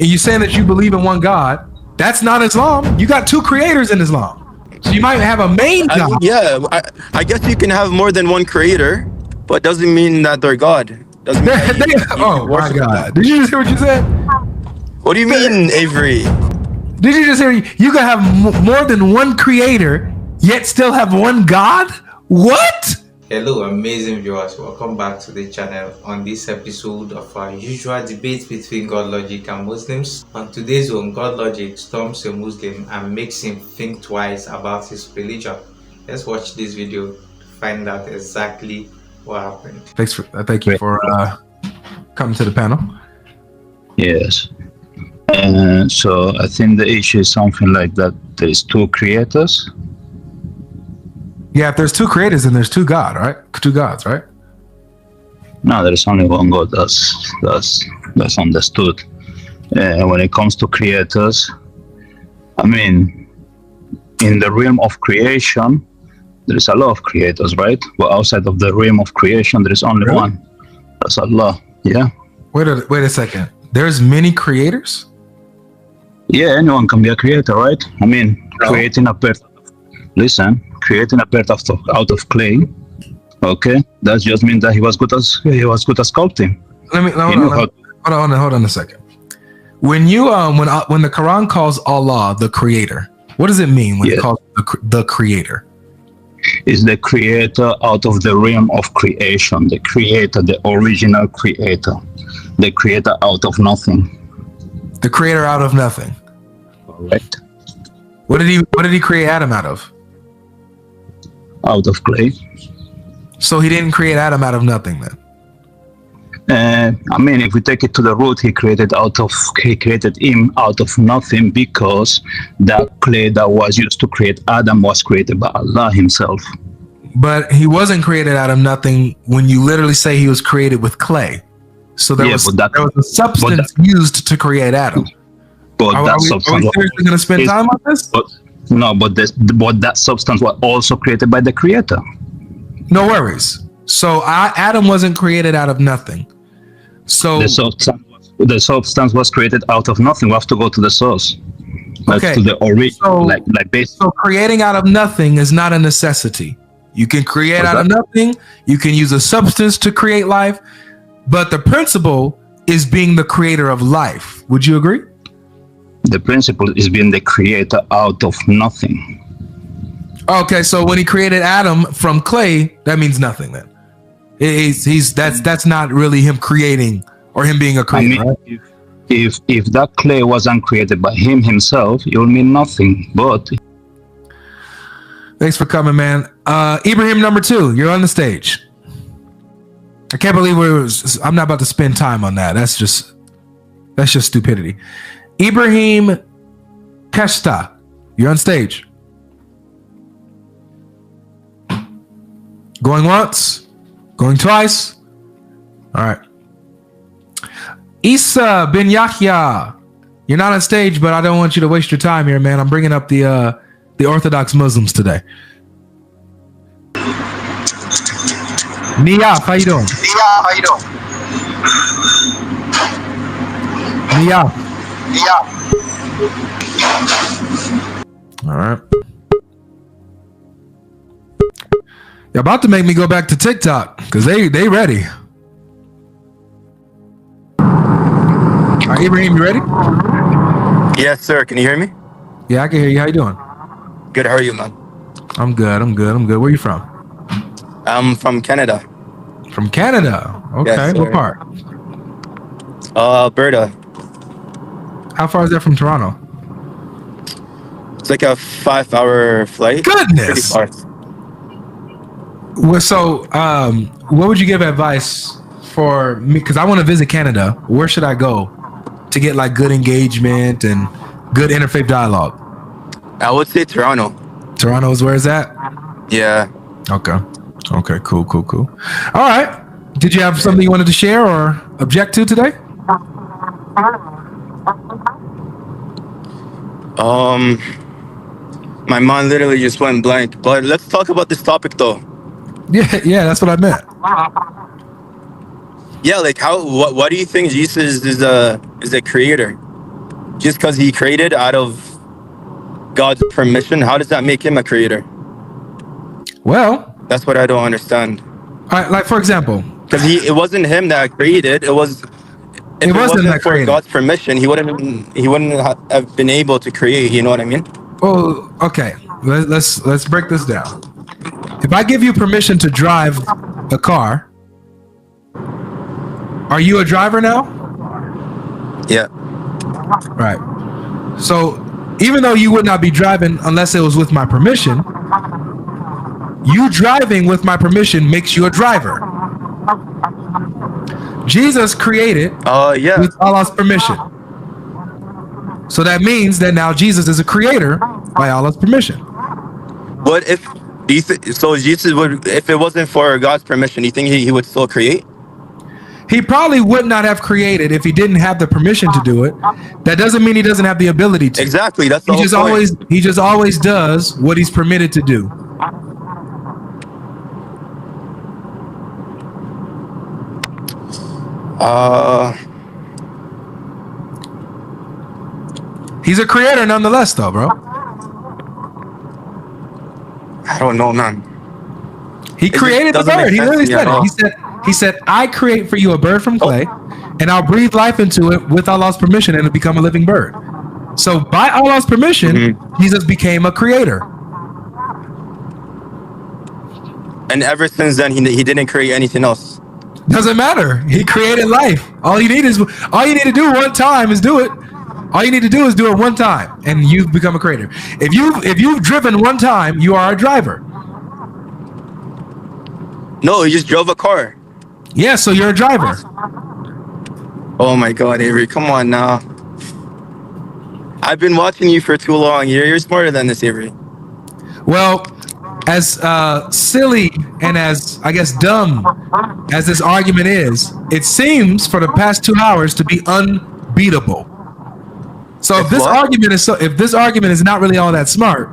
and you're saying that you believe in one God, that's not Islam. You got two creators in Islam. So you might have a main God. I guess you can have more than one creator, but doesn't mean that they're God. Doesn't mean that you oh my worship God! them. Did you just hear what you said? What do you mean, Avery? Did you just hear? You can have more than one creator, yet still have one God. What? Hello amazing viewers, welcome back to the channel. On this episode of our usual debate between GodLogic and Muslims, on today's one, GodLogic storms a Muslim and makes him think twice about his religion. Let's watch this video to find out exactly what happened. Thank you for coming to the panel. Yes. So I think the issue is something like that. There's two creators. Yeah, if there's two creators, then there's two gods, right? No, there is only one God. That's understood. When it comes to creators, I mean, in the realm of creation, there is a lot of creators, right? But outside of the realm of creation, there is only one. That's Allah. Yeah. Wait a second. There's many creators? Yeah, anyone can be a creator, right? I mean, creating a bird. Listen, creating a bird out of clay. Okay, that just means that he was good at sculpting. Hold on a second. When you when the Quran calls Allah the creator, what does it mean when it calls the creator? Is the creator out of the realm of creation, the creator, the original creator, the creator out of nothing. The creator out of nothing. Correct. What did he create Adam out of? Out of clay. So he didn't create Adam out of nothing then? I mean, if we take it to the root, he created him out of nothing, because that clay that was used to create Adam was created by Allah himself. But he wasn't created out of nothing when you literally say he was created with clay. So there was a substance used to create Adam. But are we seriously going to spend time on this? But that substance was also created by the creator. No worries. So Adam wasn't created out of nothing. So the substance was created out of nothing. We have to go to the source. Okay. To the original, So creating out of nothing is not a necessity. You can create out of nothing. You can use a substance to create life, but the principle is being the creator of life. Would you agree? The principle is being the creator out of nothing. Okay, so when he created Adam from clay, that means nothing then. That's not really him creating or him being a creator. I mean, right? if that clay wasn't created by him himself, it would mean nothing. But thanks for coming, man. Ibrahim number 2, you're on the stage. I can't believe I'm not about to spend time on that. That's just stupidity. Ibrahim Keshta, you're on stage. Going once, going twice. All right. Isa bin Yahya, you're not on stage, but I don't want you to waste your time here, man. I'm bringing up the Orthodox Muslims today. Niyaf, how you doing? Niyaf. All right. You're about to make me go back to TikTok because they ready. All right, Ibrahim, you ready? Yes, sir. Can you hear me? Yeah, I can hear you. How you doing? Good. How are you, man? I'm good. Where are you from? I'm from Canada. From Canada? Okay. Yes, what part? Alberta. How far is that from Toronto? It's like a 5-hour flight. Goodness. Pretty far. Well, so, what would you give advice for me? Because I want to visit Canada. Where should I go to get like good engagement and good interfaith dialogue? I would say Toronto. Toronto is where is that? Yeah. Okay. Cool. All right. Did you have something you wanted to share or object to today? My mind literally just went blank. But let's talk about this topic though. Yeah, that's what I meant. Yeah, like what do you think Jesus is the creator? just because he created out of God's permission, how does that make him a creator? Well, That's what I don't understand. like for example, Because it wasn't him that created. It was. If It wasn't that for created. God's permission, he wouldn't have been able to create. You know what I mean? well, okay, let's break this down. If I give you permission to drive a car, are you a driver now? Yeah. Right. So even though you would not be driving unless it was with my permission, you driving with my permission makes you a driver. Jesus created Yeah. with Allah's permission. So that means that now Jesus is a creator by Allah's permission. What if? So Jesus would, if it wasn't for God's permission, you think he would still create? He probably would not have created if he didn't have the permission to do it. That doesn't mean he doesn't have the ability to. Exactly. That's the He whole just point. he just always does what he's permitted to do. He's a creator nonetheless, though, bro. I don't know, man. He just created the doesn't make bird. He sense literally to me said at it. all. He said, I create for you a bird from clay, and I'll breathe life into it with Allah's permission, and it'll become a living bird. So by Allah's permission, Jesus became a creator. And ever since then, he didn't create anything else. Doesn't matter. He created life. All you need to do one time is do it. All you need to do is do it one time, and you've become a creator. If you've driven one time, you are a driver. No, he just drove a car. Yeah, so you're a driver. Oh my God, Avery, come on now. I've been watching you for too long. You're smarter than this, Avery. Well, as silly and as, I guess, dumb as this argument is, it seems for the past 2 hours to be unbeatable. So if this argument is not really all that smart,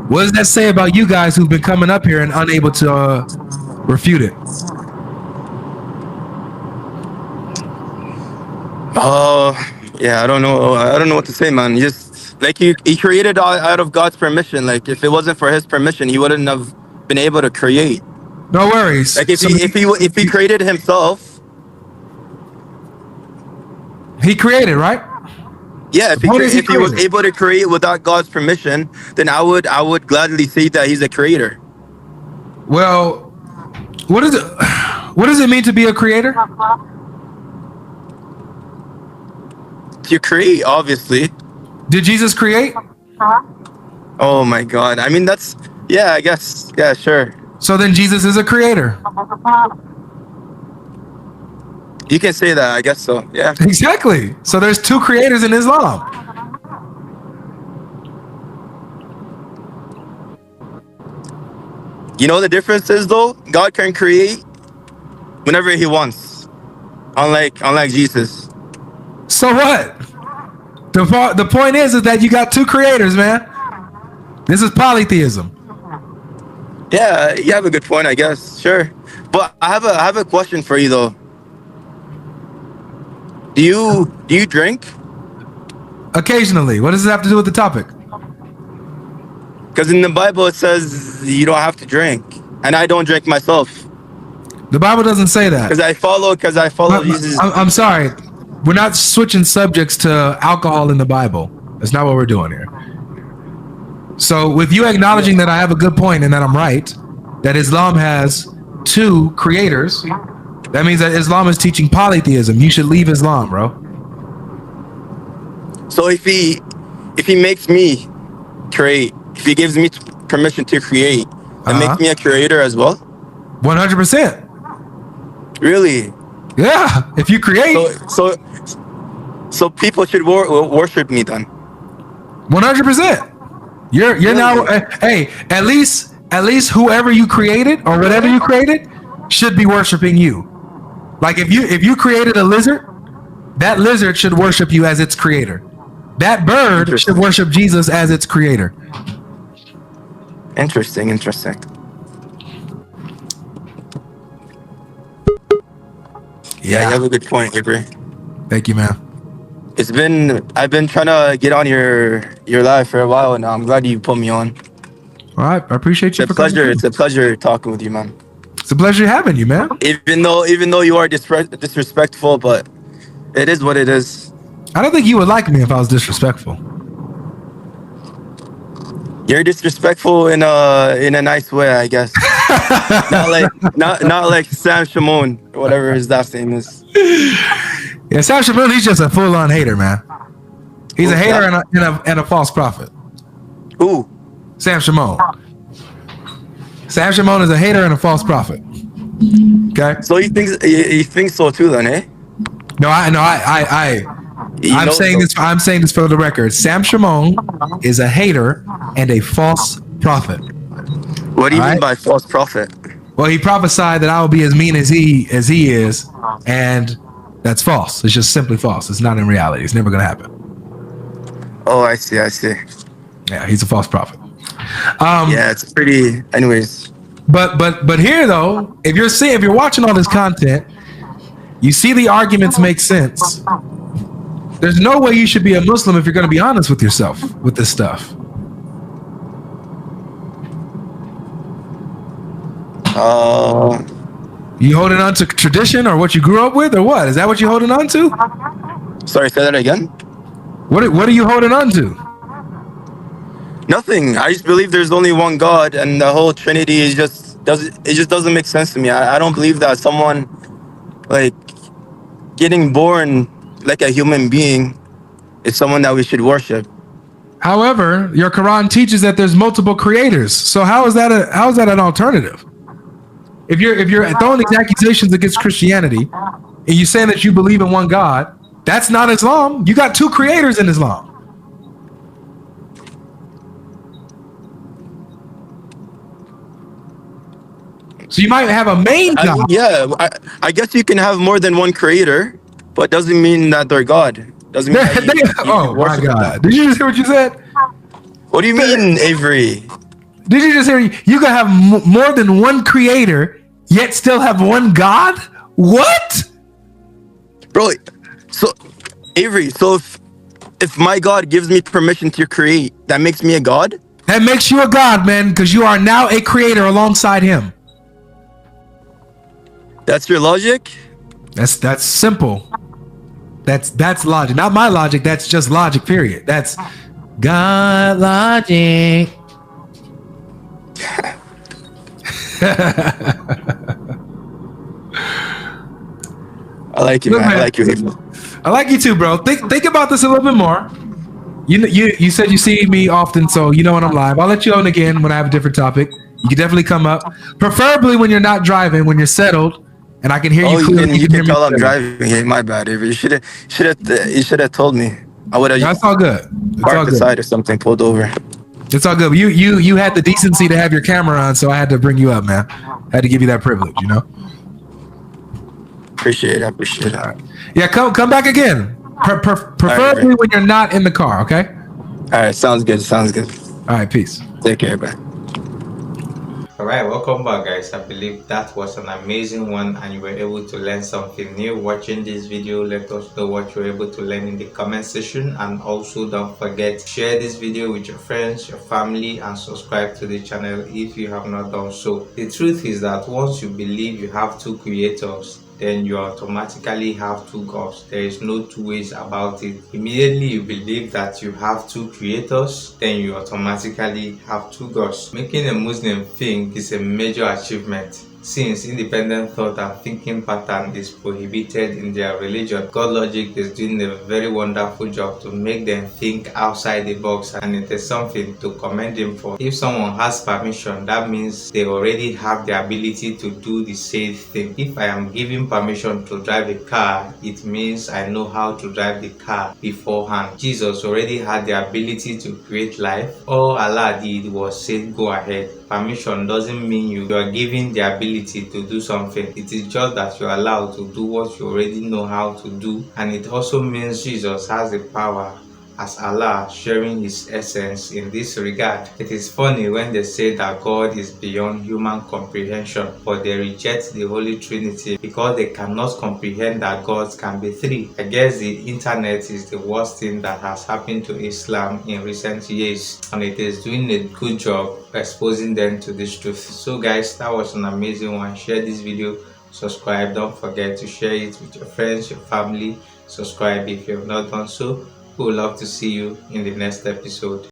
what does that say about you guys who've been coming up here and unable to refute it? Yeah, I don't know what to say, man. Just like he created out of God's permission. Like if it wasn't for his permission, he wouldn't have been able to create. No worries. Like if he created himself, he created, right? yeah. If he was created? able to create without God's permission, then I would gladly say that he's a creator. Well, what does it mean to be a creator? To create, obviously. Did Jesus create? Oh my God. I mean, I guess. Yeah, sure. So then Jesus is a creator. You can say that. I guess so. Yeah. Exactly. So there's two creators in Islam. You know the difference is though, God can create whenever he wants. Unlike Jesus. So what? The point is that you got two creators, man. This is polytheism. Yeah, you have a good point, I guess. Sure. But I have a question for you though. Do you drink? Occasionally. What does it have to do with the topic? Because in the Bible it says you don't have to drink. And I don't drink myself. The Bible doesn't say that. Because I follow Jesus. I'm sorry. We're not switching subjects to alcohol in the Bible. That's not what we're doing here. So with you acknowledging that I have a good point and that I'm right, that Islam has two creators, that means that Islam is teaching polytheism. You should leave Islam, bro. So if he makes me create, if he gives me permission to create, that makes me a creator as well? 100%. Really? Yeah. If you create. So people should worship me then? 100%. You're Really? now, hey, at least whoever you created or whatever you created should be worshiping you. Like if you created a lizard, that lizard should worship you as its creator. That bird should worship Jesus as its creator. Interesting. Yeah, you have a good point, Avery. Thank you, man. I've been trying to get on your live for a while, and I'm glad you put me on. All right, I appreciate you for coming. It's a pleasure talking with you, man. It's a pleasure having you, man. Even though you are disrespectful, but it is what it is. I don't think you would like me if I was disrespectful. You're disrespectful in a nice way, I guess. not like Sam Shimon or whatever his last name is. Yeah, Sam Shimon, he's just a full-on hater, man. He's a hater and a false prophet. Who? Sam Shimon. Sam Shimon is a hater and a false prophet. Okay. So he thinks so too, then, eh? I'm saying this for the record. Sam Shimon is a hater and a false prophet. What do you mean by false prophet? Well, he prophesied that I will be as mean as he is, and that's false. It's just simply false. It's not in reality. It's never going to happen. Oh, I see. Yeah, he's a false prophet. Yeah, it's pretty. Anyways, but here though, if you're watching all this content, you see the arguments make sense. There's no way you should be a Muslim if you're going to be honest with yourself with this stuff. You holding on to tradition or what you grew up with, or what? Is that what you're holding on to? Sorry, say that again. What are you holding on to? Nothing. I just believe there's only one God, and the whole Trinity doesn't make sense to me. I don't believe that someone like getting born like a human being is someone that we should worship. However, your Quran teaches that there's multiple creators. So how is that an alternative? If you're throwing these accusations against Christianity and you're saying that you believe in one God, that's not Islam. You got two creators in Islam. So you might have a main God. I guess you can have more than one creator, but doesn't mean that they're God. Doesn't mean that you oh my God! Did you just hear what you said? What do you mean, Avery? Did you just hear you can have more than one creator, yet still have one God? What? Bro, so Avery, so if my God gives me permission to create, that makes me a God? That makes you a God, man, because you are now a creator alongside him. That's your logic? That's simple. That's logic. Not my logic, that's just logic, period. That's God logic. I like you, man. I like you. I like you too, bro. Think about this a little bit more. You said you see me often, so you know when I'm live. I'll let you on again when I have a different topic. You can definitely come up, preferably when you're not driving, when you're settled, and I can hear you clearly. You can tell I'm driving. Hey, my bad, Avery. You should have told me. I would have. That's all good. Parked the side or something, pulled over. It's all good. You had the decency to have your camera on, so I had to bring you up, man. I had to give you that privilege, you know. Appreciate it. All right. Yeah, come back again. Preferably right. when you're not in the car, okay? All right, sounds good. All right, peace. Take care, bye. Alright, welcome back, guys. I believe that was an amazing one and you were able to learn something new watching this video. Let us know what you were able to learn in the comment section, and also don't forget to share this video with your friends, your family, and subscribe to the channel if you have not done so. The truth is that once you believe you have two creators, then you automatically have two gods. There is no two ways about it. Immediately you believe that you have two creators, then you automatically have two gods. Making a Muslim think is a major achievement, since independent thought and thinking pattern is prohibited in their religion. GodLogic is doing a very wonderful job to make them think outside the box, and it is something to commend him for. If someone has permission, that means they already have the ability to do the same thing. If I am given permission to drive a car, it means I know how to drive the car beforehand. Jesus already had the ability to create life. All Allah did was say go ahead. Permission doesn't mean you are given the ability to do something. It is just that you're allowed to do what you already know how to do. And it also means Jesus has the power as Allah, sharing His essence in this regard. It is funny when they say that God is beyond human comprehension, but they reject the Holy Trinity because they cannot comprehend that God can be three. I guess the internet is the worst thing that has happened to Islam in recent years, and it is doing a good job exposing them to this truth. So guys, that was an amazing one. Share this video, subscribe, don't forget to share it with your friends, your family. Subscribe if you have not done so. We would love to see you in the next episode.